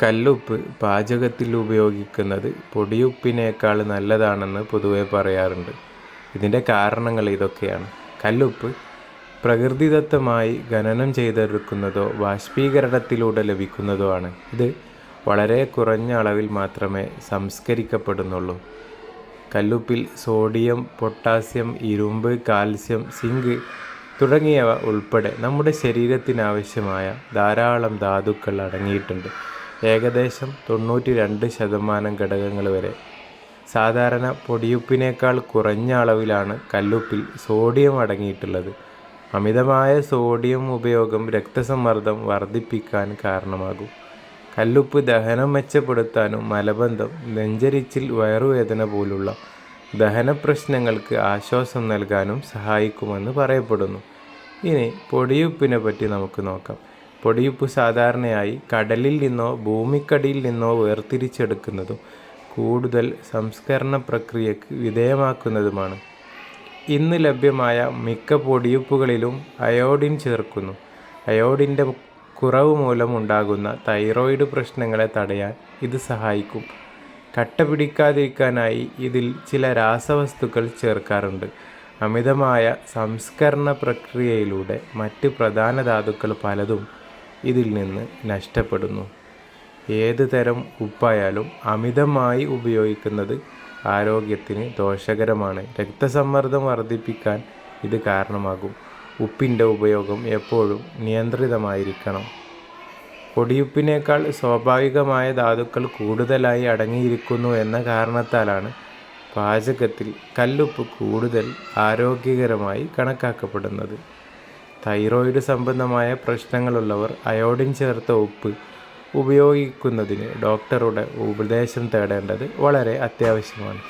കല്ലുപ്പ് പാചകത്തിൽ ഉപയോഗിക്കുന്നത് പൊടിയുപ്പിനേക്കാൾ നല്ലതാണെന്ന് പൊതുവെ പറയാറുണ്ട്. ഇതിൻ്റെ കാരണങ്ങൾ ഇതൊക്കെയാണ്. കല്ലുപ്പ് പ്രകൃതിദത്തമായി ഖനനം ചെയ്തെടുക്കുന്നതോ ബാഷ്പീകരണത്തിലൂടെ ലഭിക്കുന്നതോ ആണ്. ഇത് വളരെ കുറഞ്ഞ അളവിൽ മാത്രമേ സംസ്കരിക്കപ്പെടുന്നുള്ളൂ. കല്ലുപ്പിൽ സോഡിയം, പൊട്ടാസ്യം, ഇരുമ്പ്, കാൽസ്യം, സിങ്ക് തുടങ്ങിയവ ഉൾപ്പെടെ നമ്മുടെ ശരീരത്തിനാവശ്യമായ ധാരാളം ധാതുക്കൾ അടങ്ങിയിട്ടുണ്ട്. ഏകദേശം 92% ഘടകങ്ങൾ വരെ. സാധാരണ പൊടിയുപ്പിനേക്കാൾ കുറഞ്ഞ അളവിലാണ് കല്ലുപ്പിൽ സോഡിയം അടങ്ങിയിട്ടുള്ളത്. അമിതമായ സോഡിയം ഉപയോഗം രക്തസമ്മർദ്ദം വർദ്ധിപ്പിക്കാൻ കാരണമാകും. കല്ലുപ്പ് ദഹനം മെച്ചപ്പെടുത്താനും മലബന്ധം, നെഞ്ചരിച്ചിൽ, വയറുവേദന പോലുള്ള ദഹന പ്രശ്നങ്ങൾക്ക് ആശ്വാസം നൽകാനും സഹായിക്കുമെന്ന് പറയപ്പെടുന്നു. ഇനി പൊടിയുപ്പിനെ പറ്റി നമുക്ക് നോക്കാം. പൊടിയുപ്പ് സാധാരണയായി കടലിൽ നിന്നോ ഭൂമിക്കടിയിൽ നിന്നോ വേർതിരിച്ചെടുക്കുന്നതും കൂടുതൽ സംസ്കരണ പ്രക്രിയക്ക് വിധേയമാക്കുന്നതുമാണ്. ഇന്ന് ലഭ്യമായ മിക്ക പൊടിയുപ്പുകളിലും അയോഡിൻ ചേർക്കുന്നു. അയോഡിൻ്റെ കുറവ് മൂലം ഉണ്ടാകുന്ന തൈറോയിഡ് പ്രശ്നങ്ങളെ തടയാൻ ഇത് സഹായിക്കും. കട്ട പിടിക്കാതിരിക്കാനായി ഇതിൽ ചില രാസവസ്തുക്കൾ ചേർക്കാറുണ്ട്. അമിതമായ സംസ്കരണ പ്രക്രിയയിലൂടെ മറ്റ് പ്രധാന ധാതുക്കൾ പലതും ഇതിൽ നിന്ന് നഷ്ടപ്പെടുന്നു. ഏത് തരം ഉപ്പായാലും അമിതമായി ഉപയോഗിക്കുന്നത് ആരോഗ്യത്തിന് ദോഷകരമാണ്. രക്തസമ്മർദ്ദം വർദ്ധിപ്പിക്കാൻ ഇത് കാരണമാകും. ഉപ്പിൻ്റെ ഉപയോഗം എപ്പോഴും നിയന്ത്രിതമായിരിക്കണം. പൊടിയുപ്പിനേക്കാൾ സ്വാഭാവികമായ ധാതുക്കൾ കൂടുതലായി അടങ്ങിയിരിക്കുന്നു എന്ന കാരണത്താലാണ് പാചകത്തിൽ കല്ലുപ്പ് കൂടുതൽ ആരോഗ്യകരമായി കണക്കാക്കപ്പെടുന്നത്. തൈറോയിഡ് സംബന്ധമായ പ്രശ്നങ്ങളുള്ളവർ അയോഡിൻ ചേർത്ത ഉപ്പ് ഉപയോഗിക്കുന്നതിന് ഡോക്ടറുടെ ഉപദേശം തേടേണ്ടത് വളരെ അത്യാവശ്യമാണ്.